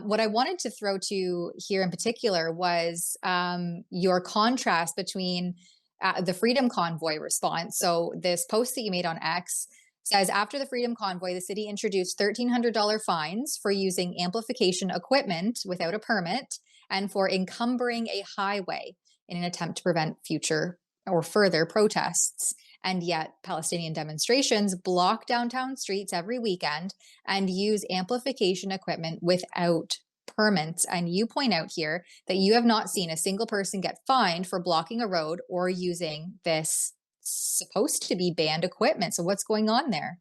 What I wanted to throw to here in particular was your contrast between the Freedom Convoy response. So this post that you made on X says, after the Freedom Convoy, the city introduced $1,300 fines for using amplification equipment without a permit and for encumbering a highway in an attempt to prevent future or further protests. And yet Palestinian demonstrations block downtown streets every weekend and use amplification equipment without permits. And you point out here that you have not seen a single person get fined for blocking a road or using this supposed to be banned equipment. So what's going on there?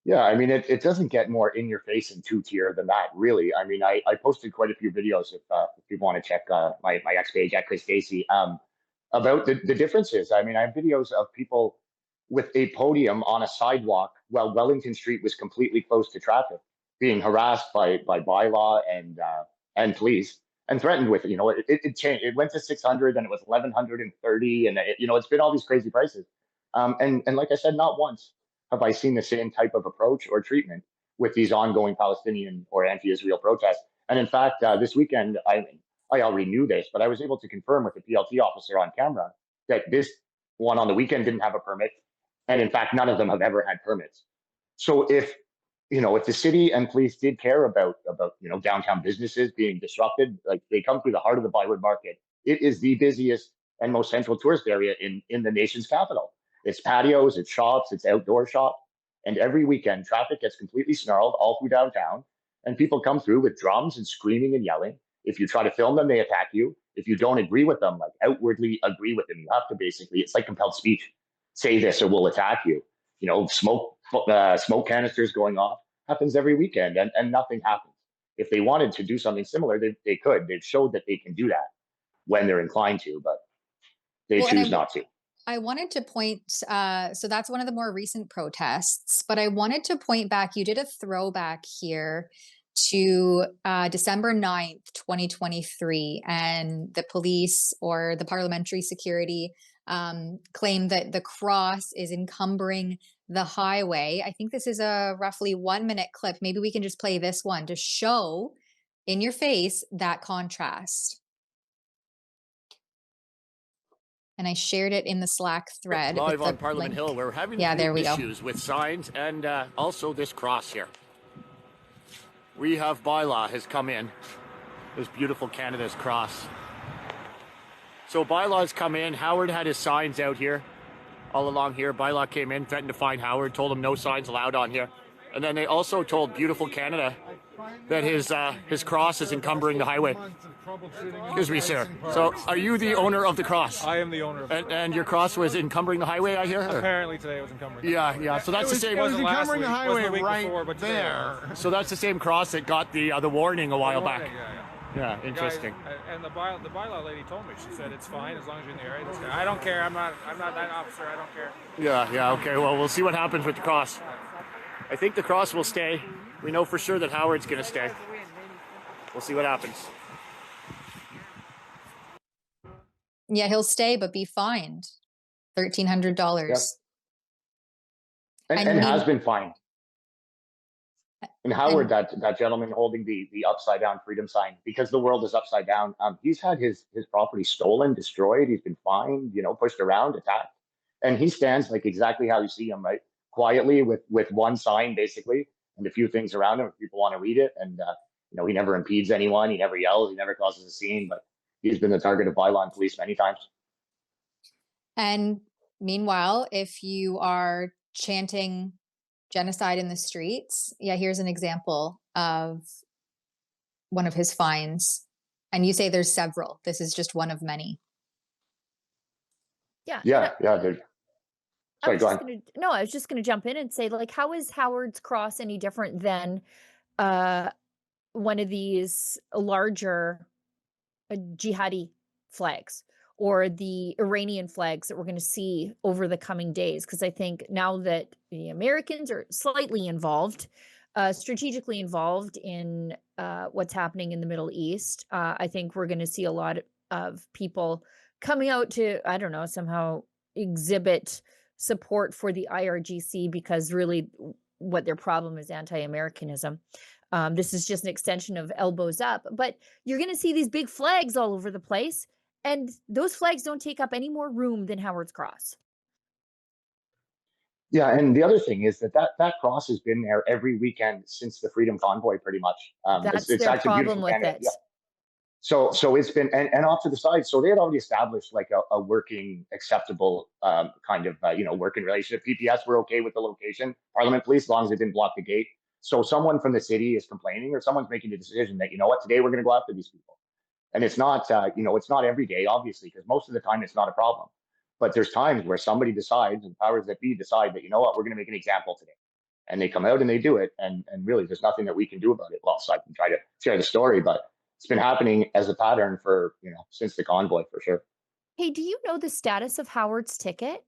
Yeah, I mean, it doesn't get more in your face and two tier than that, really. I mean, I posted quite a few videos if people want to check my X page at Chris Dacey about the differences. I mean, I have videos of people with a podium on a sidewalk while Wellington Street was completely closed to traffic, being harassed by bylaw and police and threatened with it. It changed. It went to 600, and it was 1130, and it's been all these crazy prices. And like I said, not once have I seen the same type of approach or treatment with these ongoing Palestinian or anti-Israel protests. And in fact, this weekend, I already knew this, but I was able to confirm with the PLT officer on camera that this one on the weekend didn't have a permit, and in fact, none of them have ever had permits. So if the city and police did care about downtown businesses being disrupted, like they come through the heart of the Byward Market, it is the busiest and most central tourist area in the nation's capital. It's patios, it's shops, it's outdoor shop. And every weekend, traffic gets completely snarled all through downtown. And people come through with drums and screaming and yelling. If you try to film them, they attack you. If you don't agree with them, like outwardly agree with them, you have to basically, it's like compelled speech. Say this or we'll attack you. Smoke canisters going off happens every weekend, and nothing happens. If they wanted to do something similar, they could. They've showed that they can do that when they're inclined to, but they choose not to. I wanted to point, so that's one of the more recent protests, but I wanted to point back, you did a throwback here to December 9th, 2023, and the police or the parliamentary security claimed that the cross is encumbering the highway. I think this is a roughly 1-minute clip. Maybe we can just play this one to show in your face that contrast. And I shared it in the Slack thread. Live on Parliament Hill, we're having issues with signs and also this cross here. We have bylaw has come in. This beautiful Canada's cross. So bylaw's come in. Howard had his signs out here, all along here. Bylaw came in, threatened to fine Howard, told him no signs allowed on here. And then they also told beautiful Canada that his cross is encumbering the highway. Excuse me, sir. So, are you the owner of the cross? I am the owner of the cross. And your cross was encumbering the highway, I hear? Apparently today it was encumbering. Yeah. So that's the same. It was encumbering the highway right before, there. So that's the same cross that got the warning a while back. Yeah, interesting. And the bylaw lady told me. She said it's fine as long as you're in the area. I don't care. I'm not that officer. I don't care. Yeah. Okay. Well, we'll see what happens with the cross. I think the cross will stay. We know for sure that Howard's going to stay. We'll see what happens. Yeah, he'll stay, but be fined $1,300. Yep. And has been fined. And Howard, that gentleman holding the upside down freedom sign, because the world is upside down, he's had his property stolen, destroyed. He's been fined, pushed around, attacked. And he stands like exactly how you see him, right? Quietly with one sign, basically, and a few things around him if people want to read it. And, he never impedes anyone. He never yells. He never causes a scene, but he's been the target of bylaw and police many times. And meanwhile, if you are chanting genocide in the streets, here's an example of one of his fines. And you say there's several. This is just one of many. Yeah. Sorry, go ahead. I was just going to jump in and say, like, how is Howard's Cross any different than one of these larger jihadi flags or the Iranian flags that we're going to see over the coming days? Because I think now that the Americans are slightly involved, strategically involved in what's happening in the Middle East, I think we're going to see a lot of people coming out to, I don't know, somehow exhibit support for the IRGC, because really what their problem is, anti-Americanism. This is just an extension of elbows up, but you're going to see these big flags all over the place, and those flags don't take up any more room than Howard's Cross. Yeah, and the other thing is that cross has been there every weekend since the Freedom Convoy, pretty much. That's it's their actually problem beautiful with Canada. it. Yeah. So it's been, and off to the side. So they had already established like a working, acceptable kind of, working relationship. PPS were okay with the location, Parliament Police, as long as it didn't block the gate. So someone from the city is complaining, or someone's making the decision that, you know what, today we're going to go after these people. And it's not, it's not every day, obviously, because most of the time it's not a problem. But there's times where somebody decides, and powers that be decide that, you know what, we're going to make an example today. And they come out and they do it. And really, there's nothing that we can do about it. Well, so I can try to share the story, but it's been happening as a pattern for, since the convoy, for sure. Hey, do you know the status of Howard's ticket?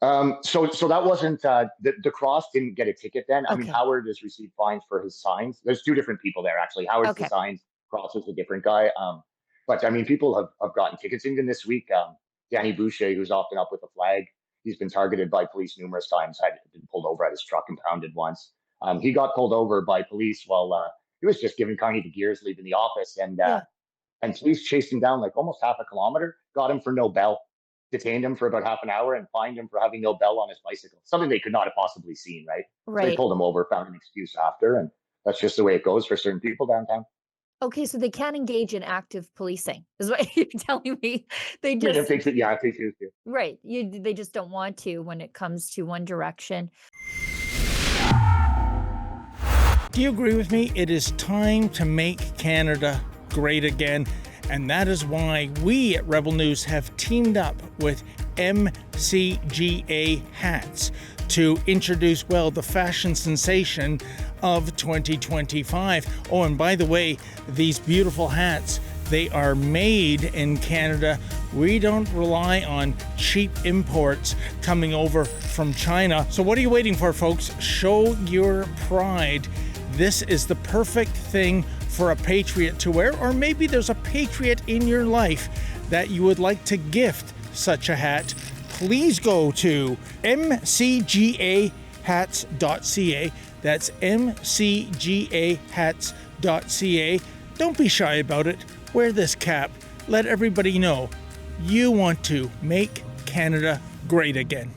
So that wasn't, the cross didn't get a ticket then. I mean, Howard has received fines for his signs. There's two different people there, actually. Howard's the signs, Cross is a different guy. But I mean, people have gotten tickets even this week. Danny Boucher, who's often up with a flag, he's been targeted by police numerous times. Had been pulled over at his truck and pounded once. He got pulled over by police while he was just giving Carney the gears leaving the office, and police chased him down like almost half a kilometer, got him for no bell, detained him for about half an hour, and fined him for having no bell on his bicycle. Something they could not have possibly seen, right? So they pulled him over, found an excuse after, and that's just the way it goes for certain people downtown. Okay, so they can't engage in active policing, is what you're telling me. They just, I think they choose to. Right. They just don't want to when it comes to one direction. Do you agree with me? It is time to make Canada great again. And that is why we at Rebel News have teamed up with MCGA Hats to introduce, well, the fashion sensation of 2025. Oh, and by the way, these beautiful hats, they are made in Canada. We don't rely on cheap imports coming over from China. So what are you waiting for, folks? Show your pride. This is the perfect thing for a patriot to wear, or maybe there's a patriot in your life that you would like to gift such a hat. Please go to mcgahats.ca. That's mcgahats.ca. Don't be shy about it. Wear this cap. Let everybody know you want to make Canada great again.